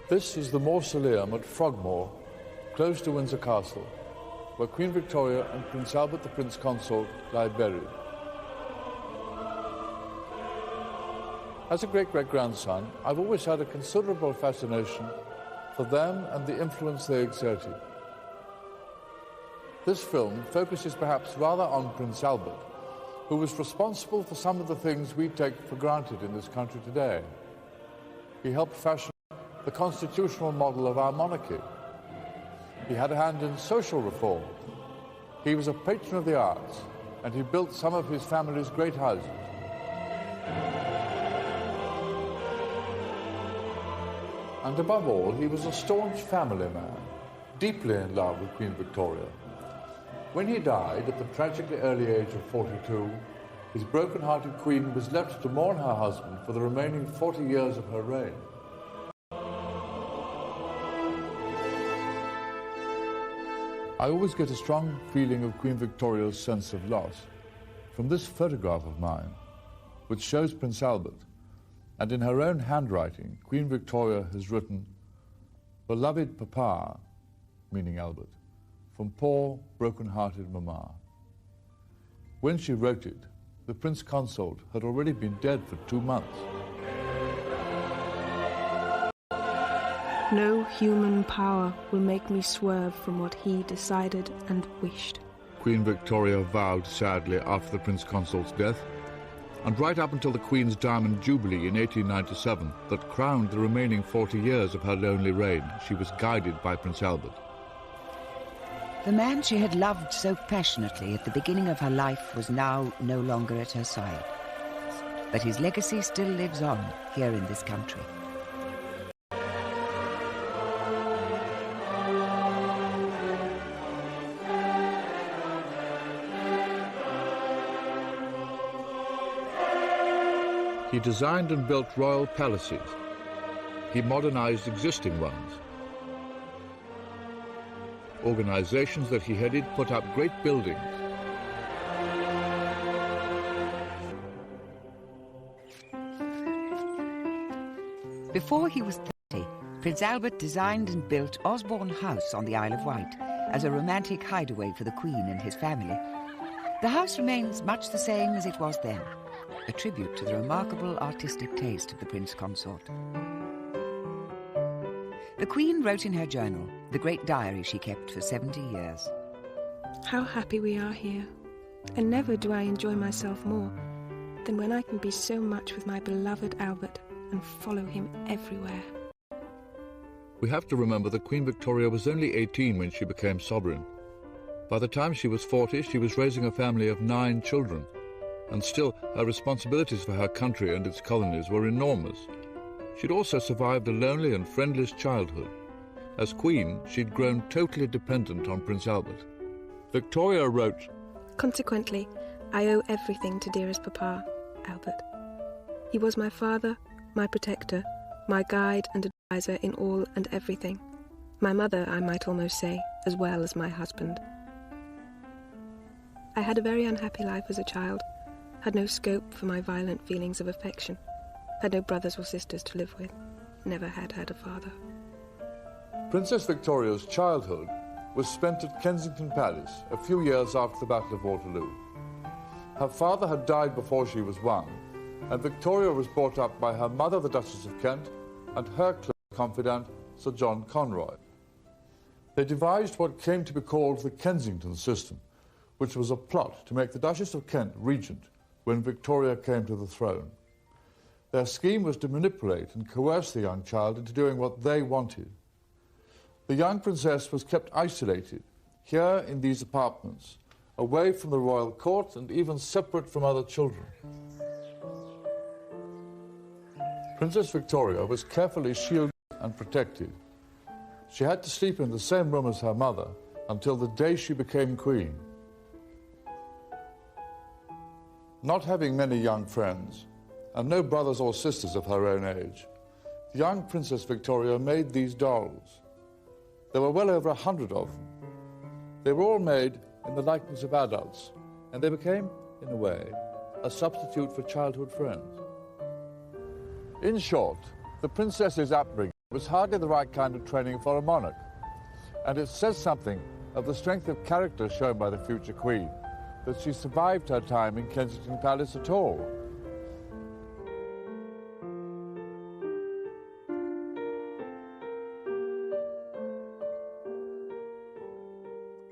This is the mausoleum at Frogmore, close to Windsor Castle, where Queen Victoria and Prince Albert, the Prince Consort, lie buried. As a great-great-grandson, I've always had a considerable fascination for them and the influence they exerted. This film focuses perhaps rather on Prince Albert, who was responsible for some of the things we take for granted in this country today. He helped fashion the constitutional model of our monarchy. He had a hand in social reform. He was a patron of the arts, and he built some of his family's great houses. And above all, he was a staunch family man, deeply in love with Queen Victoria. When he died at the tragically early age of 42, his broken-hearted queen was left to mourn her husband for the remaining 40 years of her reign. I always get a strong feeling of Queen Victoria's sense of loss from this photograph of mine, which shows Prince Albert, and in her own handwriting, Queen Victoria has written, "Beloved Papa," meaning Albert, "from poor, broken-hearted Mama." When she wrote it, the Prince Consort had already been dead for 2 months. No human power will make me swerve from what he decided and wished. Queen Victoria vowed sadly after the Prince Consort's death, and right up until the Queen's Diamond Jubilee in 1897 that crowned the remaining 40 years of her lonely reign, she was guided by Prince Albert. The man she had loved so passionately at the beginning of her life was now no longer at her side. But his legacy still lives on here in this country. He designed and built royal palaces. He modernized existing ones. Organizations that he headed put up great buildings. Before he was 30, Prince Albert designed and built Osborne House on the Isle of Wight as a romantic hideaway for the Queen and his family. The house remains much the same as it was then, a tribute to the remarkable artistic taste of the Prince Consort. The Queen wrote in her journal, the great diary she kept for 70 years. How happy we are here, and never do I enjoy myself more than when I can be so much with my beloved Albert and follow him everywhere. We have to remember that Queen Victoria was only 18 when she became sovereign. By the time she was 40, she was raising a family of 9 children, and still her responsibilities for her country and its colonies were enormous. She'd also survived a lonely and friendless childhood. As Queen, she'd grown totally dependent on Prince Albert. Victoria wrote, "Consequently, I owe everything to dearest Papa, Albert. He was my father, my protector, my guide and advisor in all and everything. My mother, I might almost say, as well as my husband. I had a very unhappy life as a child, had no scope for my violent feelings of affection, had no brothers or sisters to live with, never had a father." Princess Victoria's childhood was spent at Kensington Palace a few years after the Battle of Waterloo. Her father had died before she was 1, and Victoria was brought up by her mother, the Duchess of Kent, and her close confidant, Sir John Conroy. They devised what came to be called the Kensington system, which was a plot to make the Duchess of Kent regent when Victoria came to the throne. Their scheme was to manipulate and coerce the young child into doing what they wanted. The young princess was kept isolated, here in these apartments, away from the royal court and even separate from other children. Princess Victoria was carefully shielded and protected. She had to sleep in the same room as her mother until the day she became queen. Not having many young friends, and no brothers or sisters of her own age, the young Princess Victoria made these dolls. There were well over 100 of them. They were all made in the likeness of adults, and they became, in a way, a substitute for childhood friends. In short, the princess's upbringing was hardly the right kind of training for a monarch, and it says something of the strength of character shown by the future Queen, that she survived her time in Kensington Palace at all.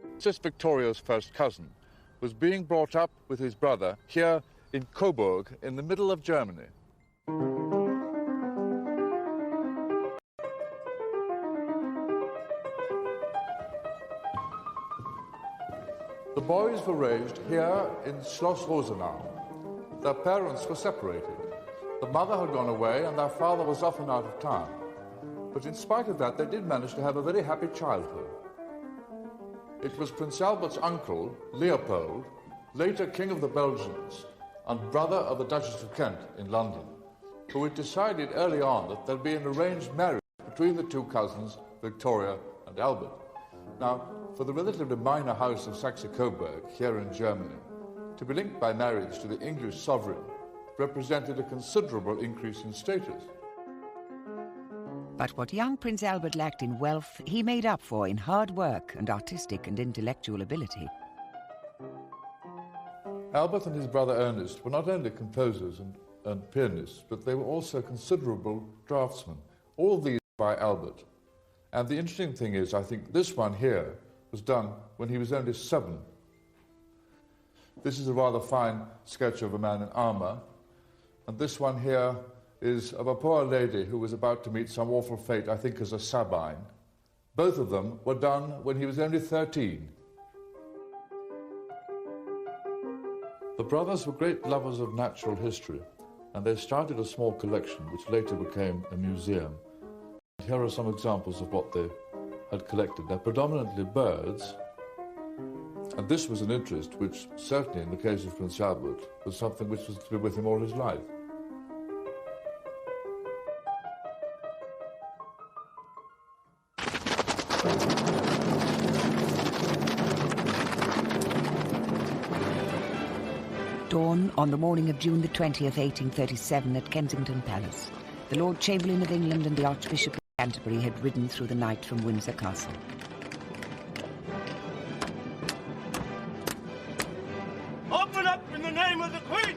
Princess Victoria's first cousin was being brought up with his brother here in Coburg in the middle of Germany. The boys were raised here in Schloss Rosenau. Their parents were separated. The mother had gone away and their father was often out of town. But in spite of that, they did manage to have a very happy childhood. It was Prince Albert's uncle, Leopold, later King of the Belgians and brother of the Duchess of Kent in London, who had decided early on that there'd be an arranged marriage between the two cousins, Victoria and Albert. Now, for the relatively minor house of Saxe-Coburg here in Germany, to be linked by marriage to the English sovereign represented a considerable increase in status. But what young Prince Albert lacked in wealth, he made up for in hard work and artistic and intellectual ability. Albert and his brother Ernest were not only composers and pianists, but they were also considerable draftsmen. All these by Albert. And the interesting thing is, I think this one here was done when he was only 7. This is a rather fine sketch of a man in armour, and this one here is of a poor lady who was about to meet some awful fate, I think as a Sabine. Both of them were done when he was only 13. The brothers were great lovers of natural history, and they started a small collection which later became a museum. Here are some examples of what they had collected. They're predominantly birds, and this was an interest which, certainly in the case of Prince Albert, was something which was to be with him all his life. Dawn on the morning of June the 20th, 1837, at Kensington Palace. The Lord Chamberlain of England and the Archbishop of Canterbury had ridden through the night from Windsor Castle. Open up in the name of the Queen!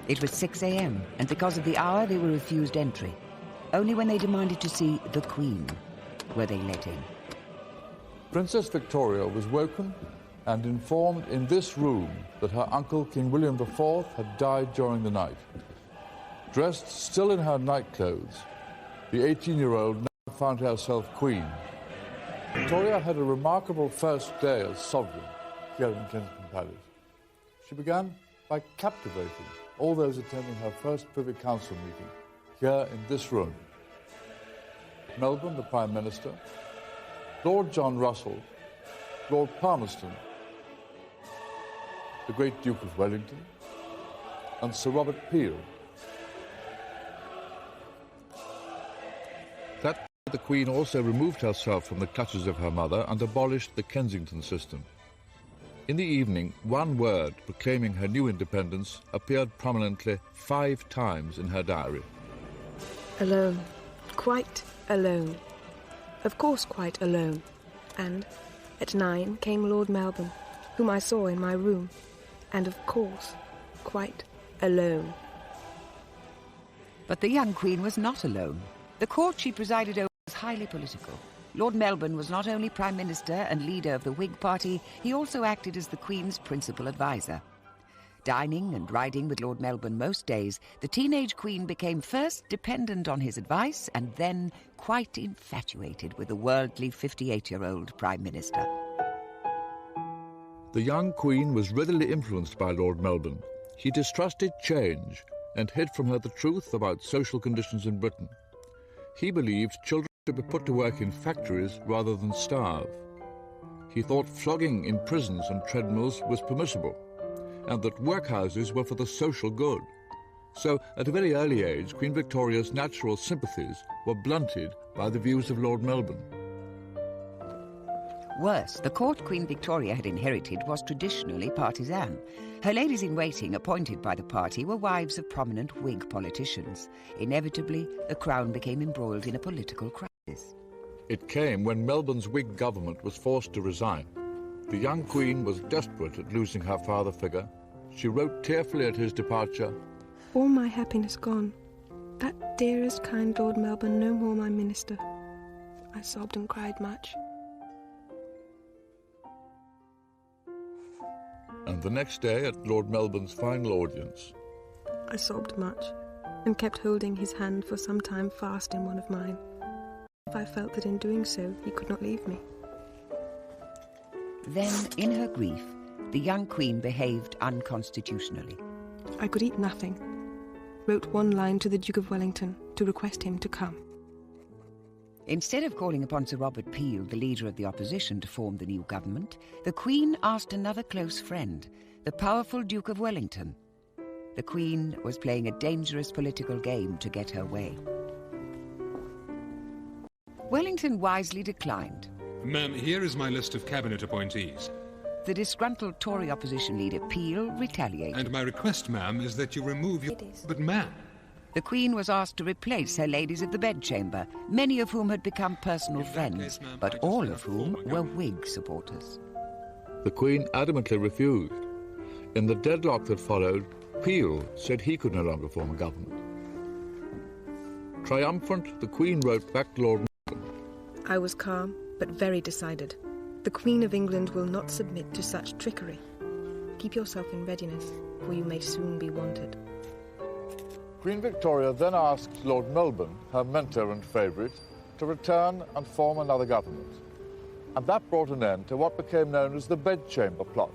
It was 6 a.m, and because of the hour, they were refused entry. Only when they demanded to see the Queen were they let in. Princess Victoria was woken and informed in this room that her uncle, King William IV, had died during the night. Dressed still in her nightclothes, the 18-year-old now found herself queen. Victoria had a remarkable first day as sovereign here in Kensington Palace. She began by captivating all those attending her first Privy Council meeting here in this room. Melbourne, the Prime Minister, Lord John Russell, Lord Palmerston, the great Duke of Wellington, and Sir Robert Peel. That year, the Queen also removed herself from the clutches of her mother and abolished the Kensington system. In the evening, one word proclaiming her new independence appeared prominently 5 times in her diary. Alone. Quite alone. Of course quite alone. And at 9 came Lord Melbourne, whom I saw in my room. And of course, quite alone. But the young Queen was not alone. The court she presided over was highly political. Lord Melbourne was not only Prime Minister and leader of the Whig Party, he also acted as the Queen's principal advisor. Dining and riding with Lord Melbourne most days, the teenage Queen became first dependent on his advice and then quite infatuated with the worldly 58-year-old Prime Minister. The young Queen was readily influenced by Lord Melbourne. He distrusted change and hid from her the truth about social conditions in Britain. He believed children should be put to work in factories rather than starve. He thought flogging in prisons and treadmills was permissible, and that workhouses were for the social good. So, at a very early age, Queen Victoria's natural sympathies were blunted by the views of Lord Melbourne. Worse, the court Queen Victoria had inherited was traditionally partisan. Her ladies-in-waiting appointed by the party were wives of prominent Whig politicians. Inevitably, the crown became embroiled in a political crisis. It came when Melbourne's Whig government was forced to resign. The young Queen was desperate at losing her father figure. She wrote tearfully at his departure, All my happiness gone. That dearest, kind Lord Melbourne no more my minister. I sobbed and cried much. and the next day at Lord Melbourne's final audience. I sobbed much, and kept holding his hand for some time fast in one of mine. I felt that in doing so he could not leave me. Then, in her grief, the young Queen behaved unconstitutionally. I could eat nothing. Wrote one line to the Duke of Wellington to request him to come. Instead of calling upon Sir Robert Peel, the leader of the opposition, to form the new government, the Queen asked another close friend, the powerful Duke of Wellington. The Queen was playing a dangerous political game to get her way. Wellington wisely declined. Ma'am, here is my list of cabinet appointees. The disgruntled Tory opposition leader Peel retaliated. And my request, ma'am, is that you remove your... But ma'am... The Queen was asked to replace her ladies of the bedchamber, many of whom had become personal friends, but all of whom were Whig supporters. The Queen adamantly refused. In the deadlock that followed, Peel said he could no longer form a government. Triumphant, the Queen wrote back to Lord Melbourne. I was calm, but very decided. The Queen of England will not submit to such trickery. Keep yourself in readiness, for you may soon be wanted. Queen Victoria then asked Lord Melbourne, her mentor and favourite, to return and form another government. And that brought an end to what became known as the bedchamber plot.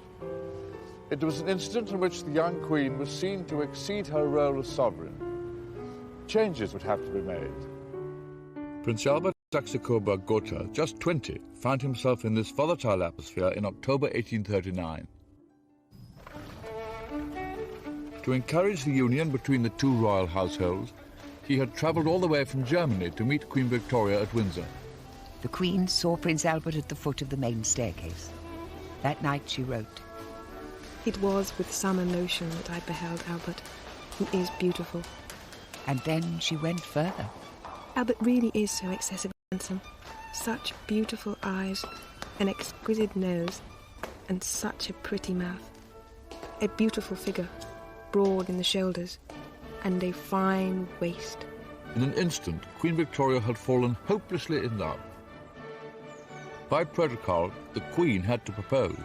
It was an incident in which the young Queen was seen to exceed her role as sovereign. Changes would have to be made. Prince Albert Saxe-Coburg-Gotha, just 20, found himself in this volatile atmosphere in October 1839. To encourage the union between the two royal households, he had travelled all the way from Germany to meet Queen Victoria at Windsor. The Queen saw Prince Albert at the foot of the main staircase. That night she wrote, It was with some emotion that I beheld Albert, who is beautiful. And then she went further. Albert really is so excessively handsome. Such beautiful eyes, an exquisite nose, and such a pretty mouth. A beautiful figure, broad in the shoulders, and a fine waist. In an instant, Queen Victoria had fallen hopelessly in love. By protocol, the Queen had to propose.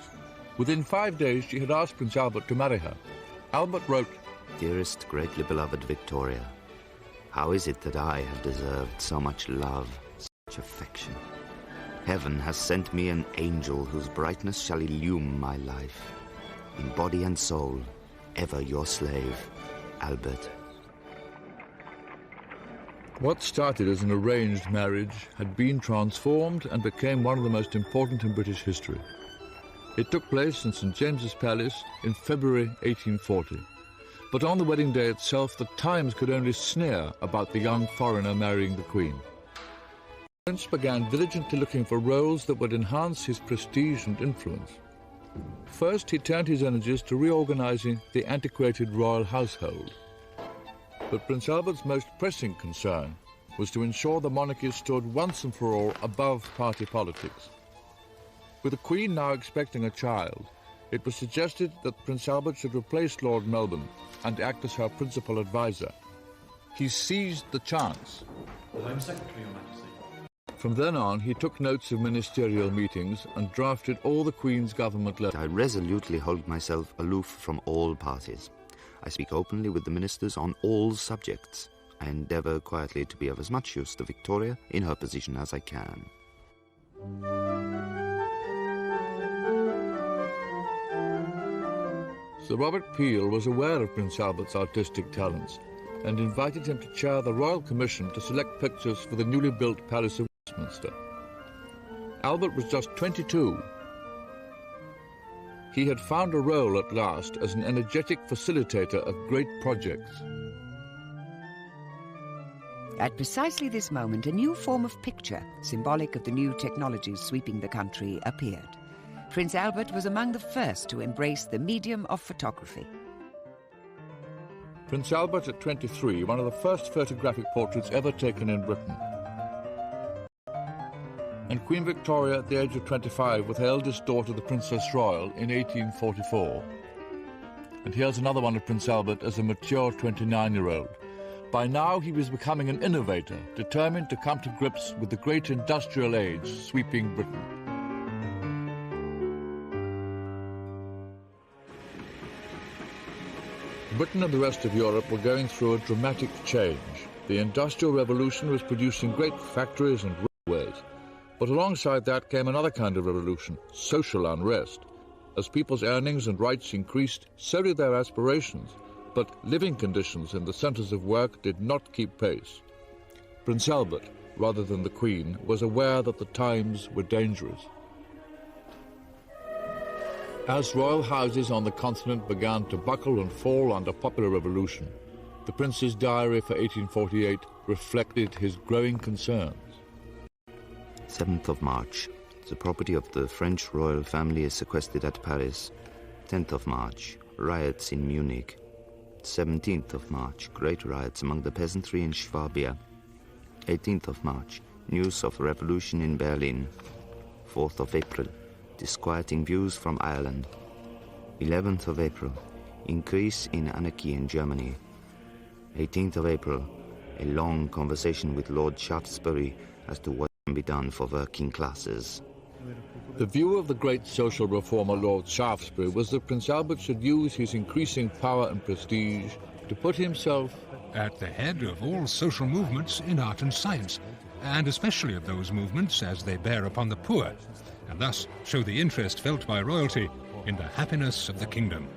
Within 5 days, she had asked Prince Albert to marry her. Albert wrote, Dearest, greatly beloved Victoria, how is it that I have deserved so much love, such affection? Heaven has sent me an angel whose brightness shall illume my life. In body and soul, ever your slave, Albert. What started as an arranged marriage had been transformed and became one of the most important in British history. It took place in St James's Palace in February 1840. But on the wedding day itself, the Times could only sneer about the young foreigner marrying the Queen. The Prince began diligently looking for roles that would enhance his prestige and influence. First, he turned his energies to reorganizing the antiquated royal household. But Prince Albert's most pressing concern was to ensure the monarchy stood once and for all above party politics. With the Queen now expecting a child, it was suggested that Prince Albert should replace Lord Melbourne and act as her principal advisor. He seized the chance. The Home Secretary, Your Majesty. From then on, he took notes of ministerial meetings and drafted all the Queen's government letters. I resolutely hold myself aloof from all parties. I speak openly with the ministers on all subjects. I endeavour quietly to be of as much use to Victoria in her position as I can. Sir Robert Peel was aware of Prince Albert's artistic talents and invited him to chair the Royal Commission to select pictures for the newly built Palace of Westminster. Albert was just 22. He had found a role at last as an energetic facilitator of great projects. At precisely this moment, a new form of picture, symbolic of the new technologies sweeping the country, appeared. Prince Albert was among the first to embrace the medium of photography. Prince Albert at 23, one of the first photographic portraits ever taken in Britain. and Queen Victoria at the age of 25 with her eldest daughter, the Princess Royal, in 1844. And here's another one of Prince Albert as a mature 29-year-old. By now he was becoming an innovator, determined to come to grips with the great industrial age sweeping Britain. Britain and the rest of Europe were going through a dramatic change. The Industrial Revolution was producing great factories and railways. But alongside that came another kind of revolution, social unrest. As people's earnings and rights increased, so did their aspirations. But living conditions in the centres of work did not keep pace. Prince Albert, rather than the Queen, was aware that the times were dangerous. As royal houses on the continent began to buckle and fall under popular revolution, the Prince's diary for 1848 reflected his growing concerns. 7th of March. The property of the French royal family is sequestered at Paris. 10th of March. Riots in Munich. 17th of March. Great riots among the peasantry in Swabia. 18th of March. News of revolution in Berlin. 4th of April. Disquieting views from Ireland. 11th of April. Increase in anarchy in Germany. 18th of April. A long conversation with Lord Shaftesbury as to what can be done for working classes. The view of the great social reformer Lord Shaftesbury was that Prince Albert should use his increasing power and prestige to put himself at the head of all social movements in art and science, and especially of those movements as they bear upon the poor, and thus show the interest felt by royalty in the happiness of the kingdom.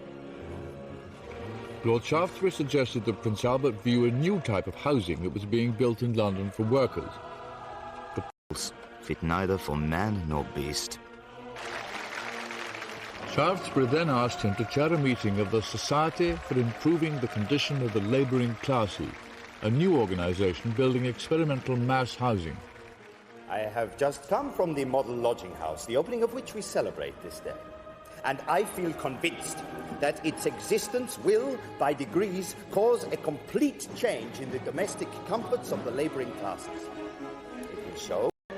Lord Shaftesbury suggested that Prince Albert view a new type of housing that was being built in London for workers. The poles fit neither for man nor beast. Shaftesbury then asked him to chair a meeting of the Society for Improving the Condition of the Labouring Classes, a new organisation building experimental mass housing. I have just come from the model lodging house, the opening of which we celebrate this day. And I feel convinced that its existence will, by degrees, cause a complete change in the domestic comforts of the labouring classes. It will show to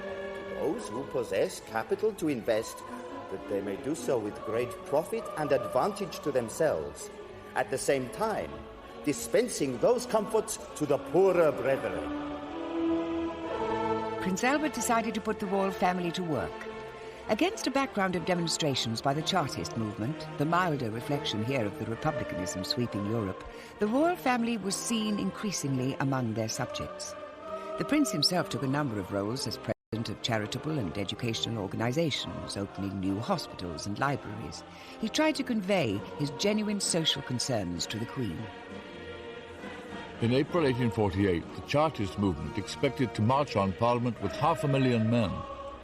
those who possess capital to invest that they may do so with great profit and advantage to themselves, at the same time dispensing those comforts to the poorer brethren. Prince Albert decided to put the royal family to work. Against a background of demonstrations by the Chartist movement, the milder reflection here of the republicanism sweeping Europe, the royal family was seen increasingly among their subjects. The prince himself took a number of roles as president of charitable and educational organizations, opening new hospitals and libraries. He tried to convey his genuine social concerns to the Queen. In April 1848, the Chartist movement expected to march on Parliament with 500,000 men,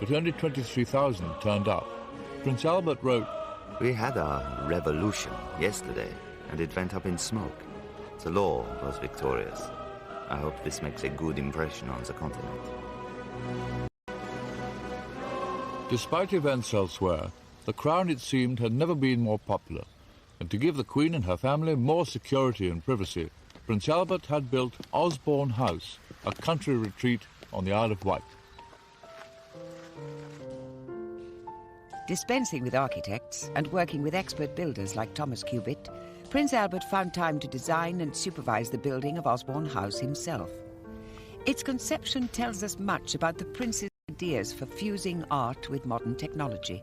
but only 23,000 turned up. Prince Albert wrote, "We had our revolution yesterday, and it went up in smoke. The law was victorious. I hope this makes a good impression on the continent." Despite events elsewhere, the Crown, it seemed, had never been more popular, and to give the Queen and her family more security and privacy, Prince Albert had built Osborne House, a country retreat on the Isle of Wight. Dispensing with architects and working with expert builders like Thomas Cubitt, Prince Albert found time to design and supervise the building of Osborne House himself. Its conception tells us much about the prince's ideas for fusing art with modern technology.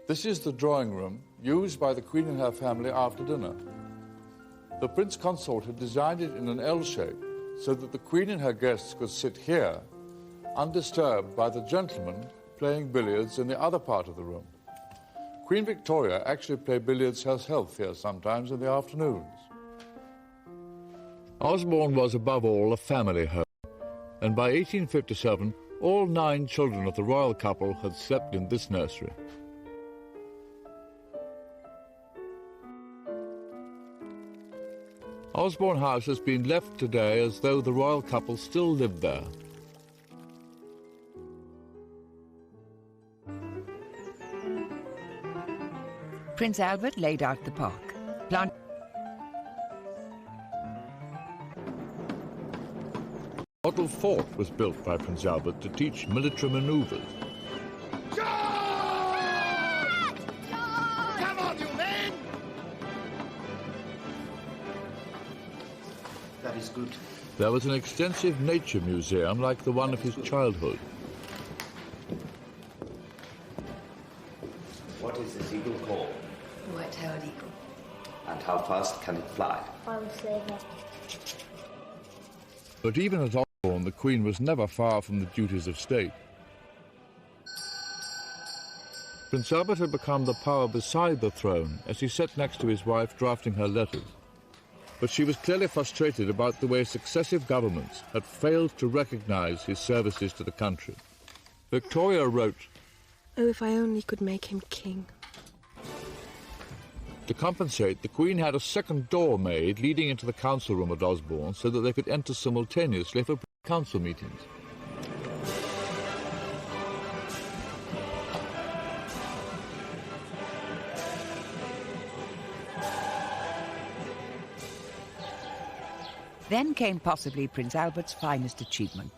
This is the drawing room used by the Queen and her family after dinner. The Prince Consort had designed it in an L shape so that the Queen and her guests could sit here, undisturbed by the gentlemen playing billiards in the other part of the room. Queen Victoria actually played billiards herself here sometimes in the afternoons. Osborne was above all a family home, and by 1857 all 9 children of the royal couple had slept in this nursery. Osborne House has been left today as though the royal couple still lived there. Prince Albert laid out the park. model fort was built by Prince Albert to teach military maneuvers. Come on, you men! That is good. There was an extensive nature museum like the one of his childhood. What is this eagle called? White-tailed eagle. And how fast can it fly? But even at Osborne, the Queen was never far from the duties of state. Prince Albert had become the power beside the throne as he sat next to his wife drafting her letters. But she was clearly frustrated about the way successive governments had failed to recognize his services to the country. Victoria wrote, "Oh, if I only could make him king." To compensate, the Queen had a second door made leading into the council room at Osborne so that they could enter simultaneously for council meetings. Then came possibly Prince Albert's finest achievement.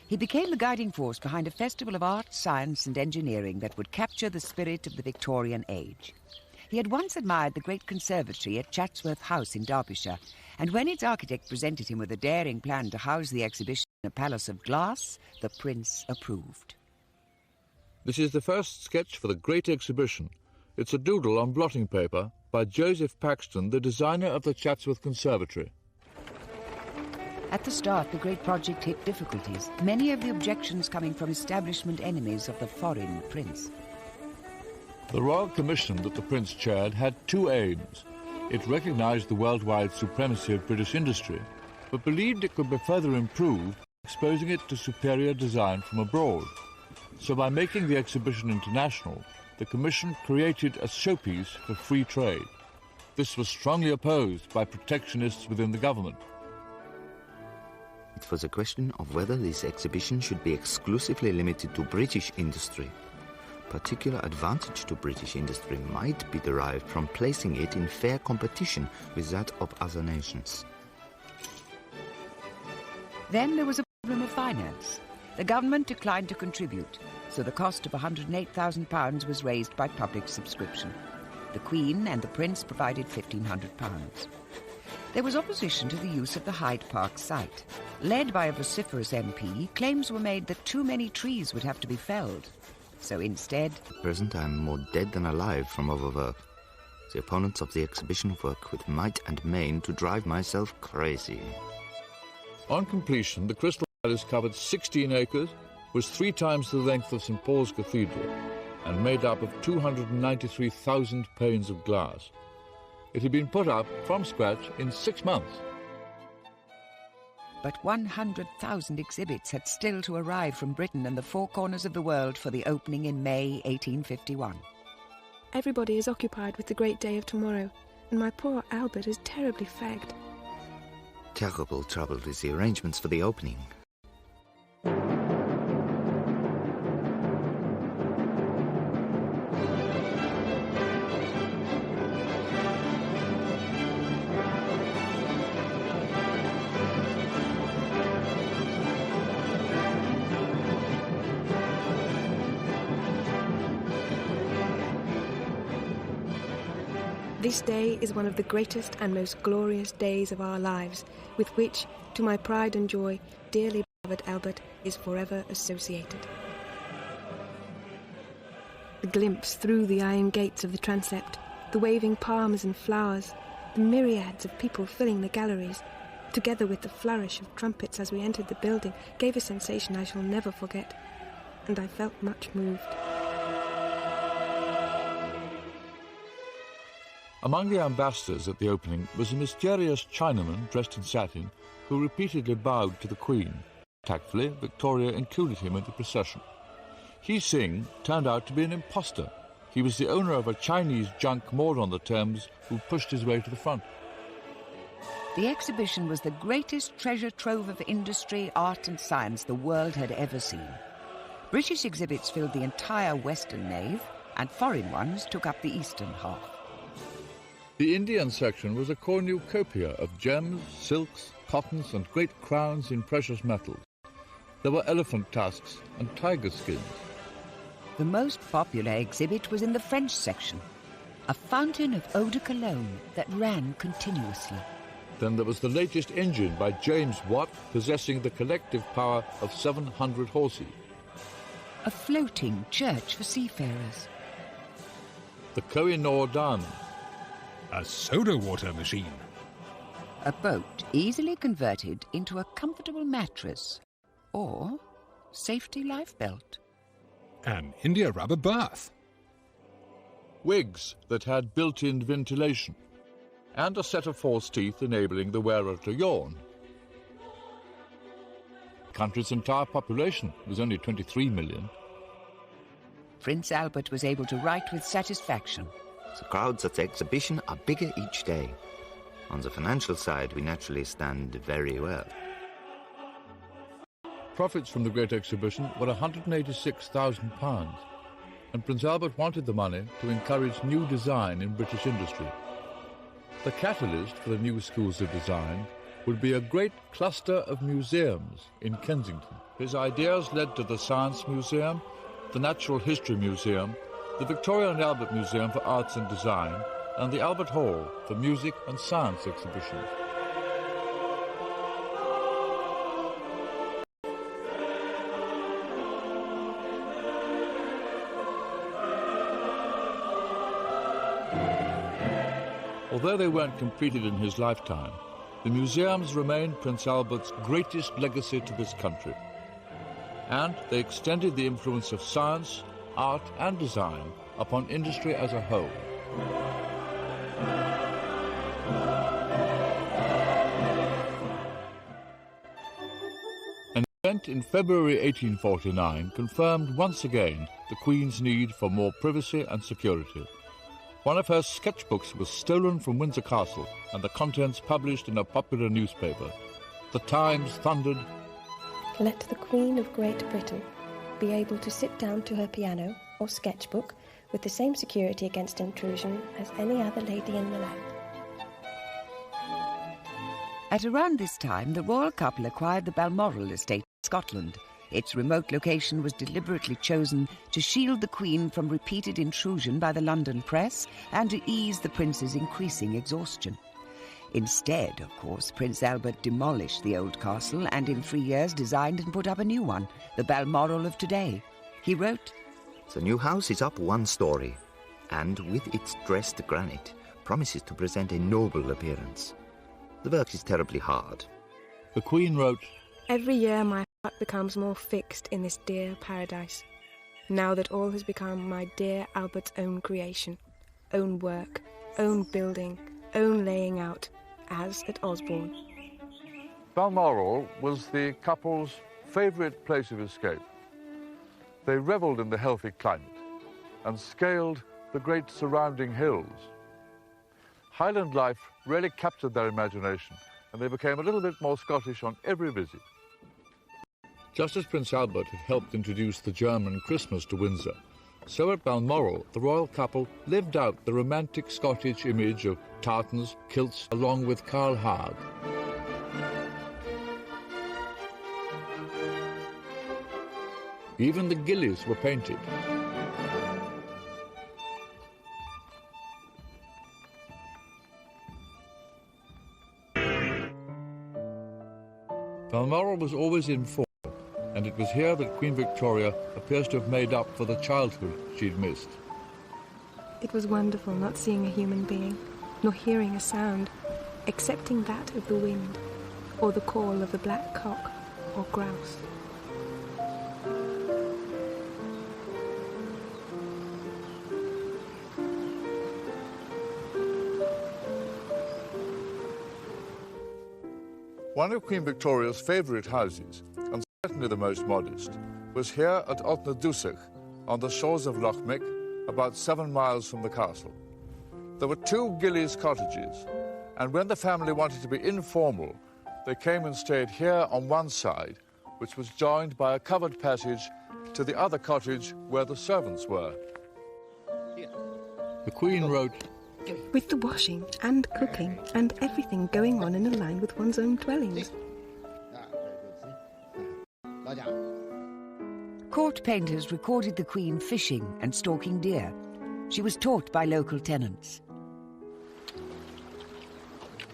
He became the guiding force behind a festival of art, science and engineering that would capture the spirit of the Victorian age. He had once admired the great conservatory at Chatsworth House in Derbyshire, and when its architect presented him with a daring plan to house the exhibition in a palace of glass, the prince approved. This is the first sketch for the great exhibition. It's a doodle on blotting paper by Joseph Paxton, the designer of the Chatsworth Conservatory. At the start, the great project hit difficulties, many of the objections coming from establishment enemies of the foreign prince. The Royal Commission that the Prince chaired had two aims. It recognised the worldwide supremacy of British industry, but believed it could be further improved by exposing it to superior design from abroad. So by making the exhibition international, the Commission created a showpiece for free trade. This was strongly opposed by protectionists within the government. It was a question of whether this exhibition should be exclusively limited to British industry. Particular advantage to British industry might be derived from placing it in fair competition with that of other nations. Then there was a problem of finance. The government declined to contribute, so the cost of £108,000 was raised by public subscription. The Queen and the Prince provided £1,500. There was opposition to the use of the Hyde Park site. Led by a vociferous MP, claims were made that too many trees would have to be felled. So instead... At present I am more dead than alive from overwork. The opponents of the exhibition work with might and main to drive myself crazy. On completion, the Crystal Palace covered 16 acres, was 3 times the length of St. Paul's Cathedral, and made up of 293,000 panes of glass. It had been put up from scratch in 6 months. But 100,000 exhibits had still to arrive from Britain and the 4 corners of the world for the opening in May 1851. Everybody is occupied with the great day of tomorrow, and my poor Albert is terribly fagged. Terrible trouble with the arrangements for the opening. This day is one of the greatest and most glorious days of our lives, with which, to my pride and joy, dearly beloved Albert is forever associated. The glimpse through the iron gates of the transept, the waving palms and flowers, the myriads of people filling the galleries, together with the flourish of trumpets as we entered the building, gave a sensation I shall never forget, and I felt much moved. Among the ambassadors at the opening was a mysterious Chinaman dressed in satin who repeatedly bowed to the Queen. Tactfully, Victoria included him in the procession. He Sing turned out to be an impostor. He was the owner of a Chinese junk moored on the Thames who pushed his way to the front. The exhibition was the greatest treasure trove of industry, art and science the world had ever seen. British exhibits filled the entire western nave, and foreign ones took up the eastern half. The Indian section was a cornucopia of gems, silks, cottons and great crowns in precious metals. there were elephant tusks and tiger skins. The most popular exhibit was in the French section, a fountain of eau de cologne that ran continuously. Then there was the latest engine by James Watt, possessing the collective power of 700 horses. A floating church for seafarers. The Koh-i-Noor diamond. A soda water machine. A boat easily converted into a comfortable mattress or safety life belt. An India rubber bath. Wigs that had built-in ventilation. And a set of false teeth enabling the wearer to yawn. The country's entire population was only 23 million. Prince Albert was able to write with satisfaction. The crowds at the exhibition are bigger each day. On the financial side, we naturally stand very well. Profits from the Great Exhibition were £186,000, and Prince Albert wanted the money to encourage new design in British industry. The catalyst for the new schools of design would be a great cluster of museums in Kensington. His ideas led to the Science Museum, the Natural History Museum, the Victoria and Albert Museum for Arts and Design, and the Albert Hall for music and science exhibitions. Although they weren't completed in his lifetime, the museums remain Prince Albert's greatest legacy to this country. And they extended the influence of science, art and design upon industry as a whole. An event in February 1849 confirmed once again the Queen's need for more privacy and security. One of her sketchbooks was stolen from Windsor Castle and the contents published in a popular newspaper. The Times thundered, Let the Queen of Great Britain be able to sit down to her piano or sketchbook with the same security against intrusion as any other lady in the land. At around this time, the royal couple acquired the Balmoral estate in Scotland. Its remote location was deliberately chosen to shield the Queen from repeated intrusion by the London press and to ease the prince's increasing exhaustion. Instead, of course, Prince Albert demolished the old castle and in 3 years designed and put up a new one, the Balmoral of today. He wrote, The new house is up 1 story, and with its dressed granite, promises to present a noble appearance. The work is terribly hard. The Queen wrote, Every year my heart becomes more fixed in this dear paradise, now that all has become my dear Albert's own creation, own work, own building, own laying out, as at Osborne. Balmoral was the couple's favourite place of escape. They revelled in the healthy climate and scaled the great surrounding hills. Highland life really captured their imagination, and they became a little bit more Scottish on every visit. Just as Prince Albert had helped introduce the German Christmas to Windsor, so at Balmoral the royal couple lived out the romantic Scottish image of tartans, kilts, along with Carl Haag. Even the gillies were painted. Balmoral was always in form, and it was here that Queen Victoria appears to have made up for the childhood she'd missed. It was wonderful not seeing a human being, nor hearing a sound, excepting that of the wind, or the call of the black cock or grouse. One of Queen Victoria's favourite houses, and certainly the most modest, was here at Otnadusach, on the shores of Loch Mick, about 7 miles from the castle. There were 2 gillies cottages, and when the family wanted to be informal, they came and stayed here on one side, which was joined by a covered passage to the other cottage where the servants were. The Queen wrote, With the washing and cooking and everything going on in a line with one's own dwellings. Court painters recorded the Queen fishing and stalking deer. She was taught by local tenants.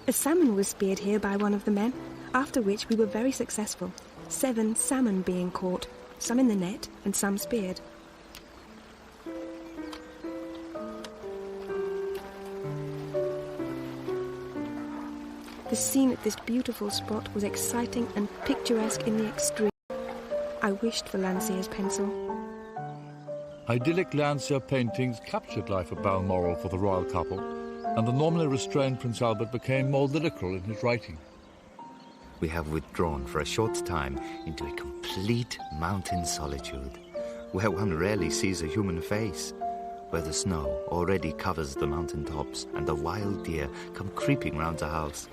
A salmon was speared here by one of the men, after which we were very successful. 7 salmon being caught, some in the net and some speared. The scene at this beautiful spot was exciting and picturesque in the extreme. I wished for Landseer's pencil. Idyllic Landseer paintings captured life at Balmoral for the royal couple, and the normally restrained Prince Albert became more lyrical in his writing. We have withdrawn for a short time into a complete mountain solitude, where one rarely sees a human face, where the snow already covers the mountain tops and the wild deer come creeping round the house.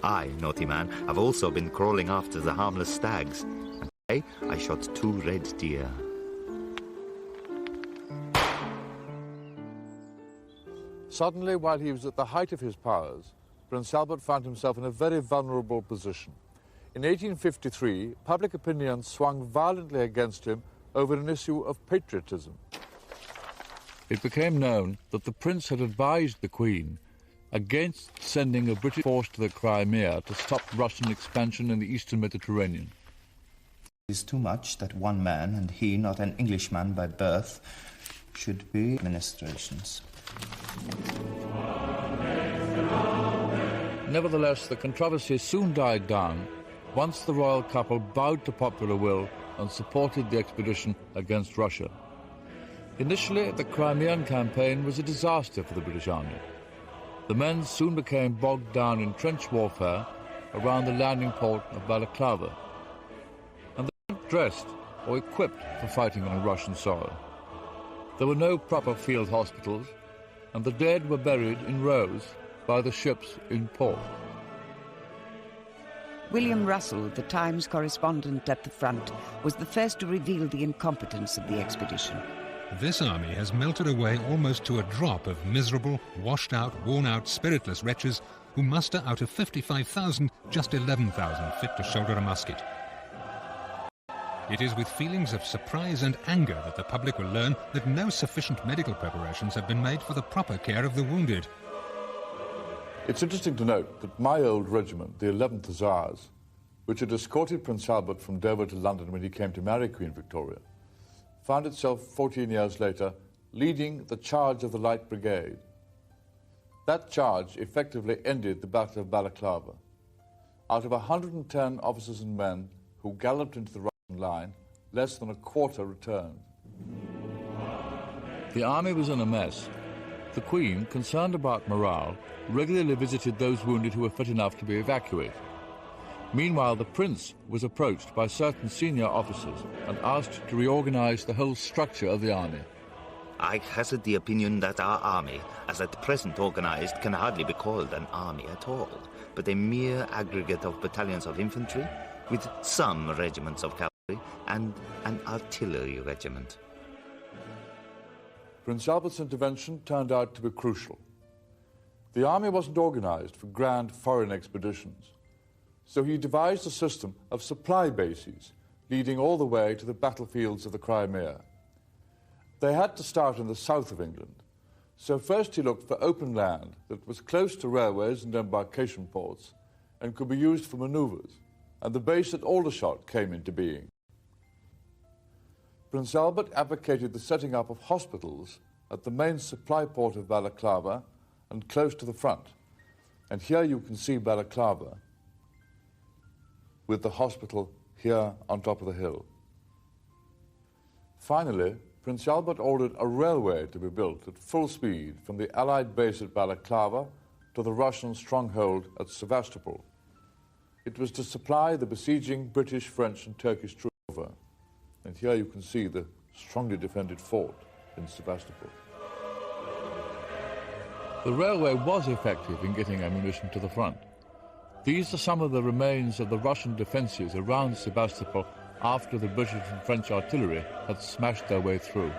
I, naughty man, have also been crawling after the harmless stags, and today I shot 2 red deer. Suddenly, while he was at the height of his powers, Prince Albert found himself in a very vulnerable position. In 1853, public opinion swung violently against him over an issue of patriotism. It became known that the prince had advised the Queen against sending a British force to the Crimea to stop Russian expansion in the eastern Mediterranean. It is too much that one man, and he not an Englishman by birth, should be administrations. Nevertheless, the controversy soon died down once the royal couple bowed to popular will and supported the expedition against Russia. Initially, the Crimean campaign was a disaster for the British Army. The men soon became bogged down in trench warfare around the landing port of Balaclava, and they weren't dressed or equipped for fighting on Russian soil. There were no proper field hospitals, and the dead were buried in rows by the ships in port. William Russell, the Times correspondent at the front, was the first to reveal the incompetence of the expedition. This army has melted away almost to a drop of miserable, washed-out, worn-out, spiritless wretches who muster out of 55,000 just 11,000 fit to shoulder a musket. It is with feelings of surprise and anger that the public will learn that no sufficient medical preparations have been made for the proper care of the wounded. It's interesting to note that my old regiment, the 11th Hussars, which had escorted Prince Albert from Dover to London when he came to marry Queen Victoria, found itself 14 years later leading the charge of the Light Brigade. That charge effectively ended the Battle of Balaclava. Out of 110 officers and men who galloped into the Russian line, less than a quarter returned. The army was in a mess. The Queen, concerned about morale, regularly visited those wounded who were fit enough to be evacuated. Meanwhile, the Prince was approached by certain senior officers and asked to reorganize the whole structure of the army. I hazard the opinion that our army, as at present organized, can hardly be called an army at all, but a mere aggregate of battalions of infantry, with some regiments of cavalry and an artillery regiment. Prince Albert's intervention turned out to be crucial. The army wasn't organized for grand foreign expeditions, so he devised a system of supply bases leading all the way to the battlefields of the Crimea. They had to start in the south of England, so first he looked for open land that was close to railways and embarkation ports and could be used for manoeuvres, and the base at Aldershot came into being. Prince Albert advocated the setting up of hospitals at the main supply port of Balaclava and close to the front. And here you can see Balaclava with the hospital here on top of the hill. Finally, Prince Albert ordered a railway to be built at full speed from the Allied base at Balaclava to the Russian stronghold at Sevastopol. It was to supply the besieging British, French and Turkish troops. And here you can see the strongly defended fort in Sevastopol. The railway was effective in getting ammunition to the front. These are some of the remains of the Russian defences around Sevastopol after the British and French artillery had smashed their way through.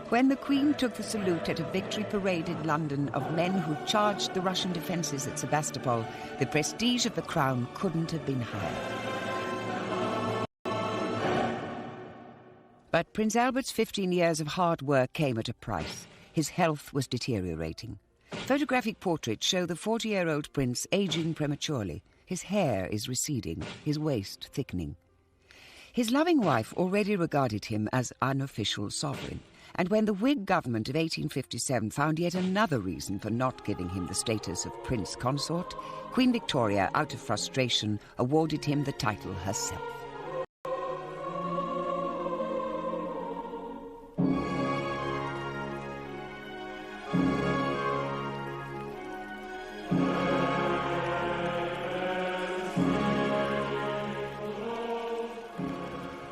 When the Queen took the salute at a victory parade in London of men who charged the Russian defences at Sevastopol, the prestige of the crown couldn't have been higher. But Prince Albert's 15 years of hard work came at a price. His health was deteriorating. Photographic portraits show the 40-year-old prince aging prematurely. His hair is receding, his waist thickening. His loving wife already regarded him as unofficial sovereign, and when the Whig government of 1857 found yet another reason for not giving him the status of prince consort, Queen Victoria, out of frustration, awarded him the title herself.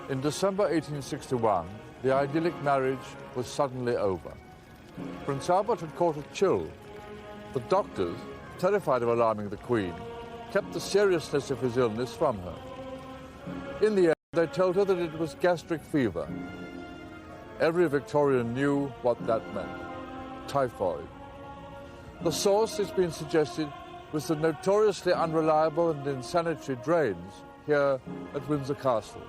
In December 1861, the idyllic marriage was suddenly over. Prince Albert had caught a chill. The doctors, terrified of alarming the Queen, kept the seriousness of his illness from her. In the end, they told her that it was gastric fever. Every Victorian knew what that meant: typhoid. The source, it's been suggested, was the notoriously unreliable and insanitary drains here at Windsor Castle.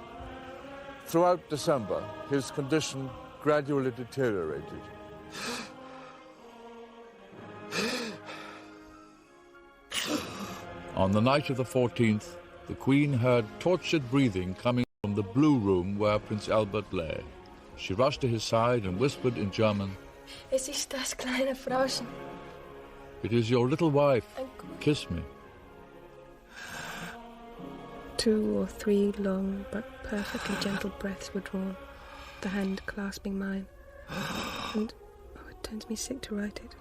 Throughout December, his condition gradually deteriorated. On the night of the 14th, the Queen heard tortured breathing coming from the blue room where Prince Albert lay. She rushed to his side and whispered in German, Es ist das kleine Frauchen. "It is your little wife. Kiss me." 2 or 3 long but perfectly gentle breaths were drawn, the hand clasping mine, and it turns me sick to write it.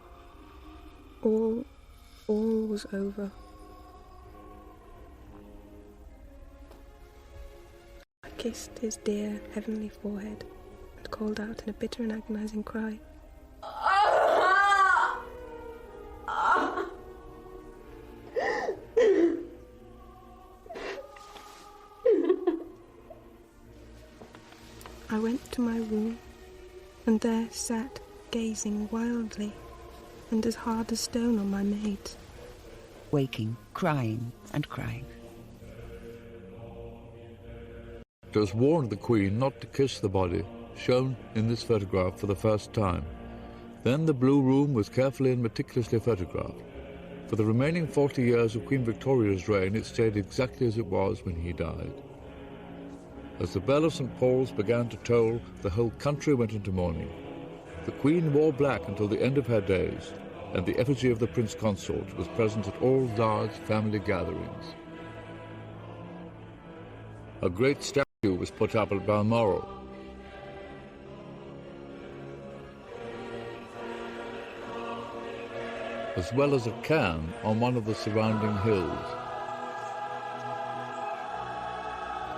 All was over. I kissed his dear heavenly forehead and called out in a bitter and agonizing cry, I went to my room, and there sat, gazing wildly, and as hard as stone on my maids. Waking, crying and crying. Doctors warned the Queen not to kiss the body, shown in this photograph for the first time. Then the blue room was carefully and meticulously photographed. For the remaining 40 years of Queen Victoria's reign, it stayed exactly as it was when he died. As the bell of St. Paul's began to toll, the whole country went into mourning. The Queen wore black until the end of her days, and the effigy of the Prince Consort was present at all large family gatherings. A great statue was put up at Balmoral. As well as at Caen on one of the surrounding hills.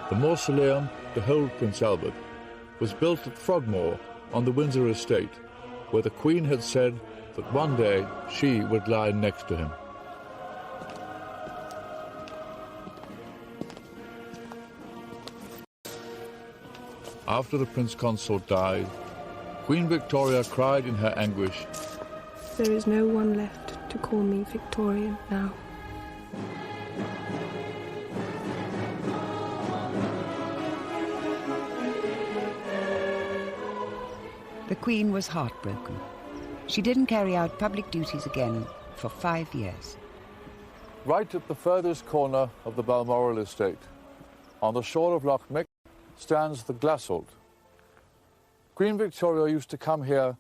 The mausoleum to hold Prince Albert was built at Frogmore on the Windsor estate, where the Queen had said that one day she would lie next to him. After the Prince Consort died, Queen Victoria cried in her anguish, There is no one left to call me Victorian now. The Queen was heartbroken. She didn't carry out public duties again for 5 years. Right at the furthest corner of the Balmoral estate, on the shore of Loch Mick, stands the Glassholt. Queen Victoria used to come here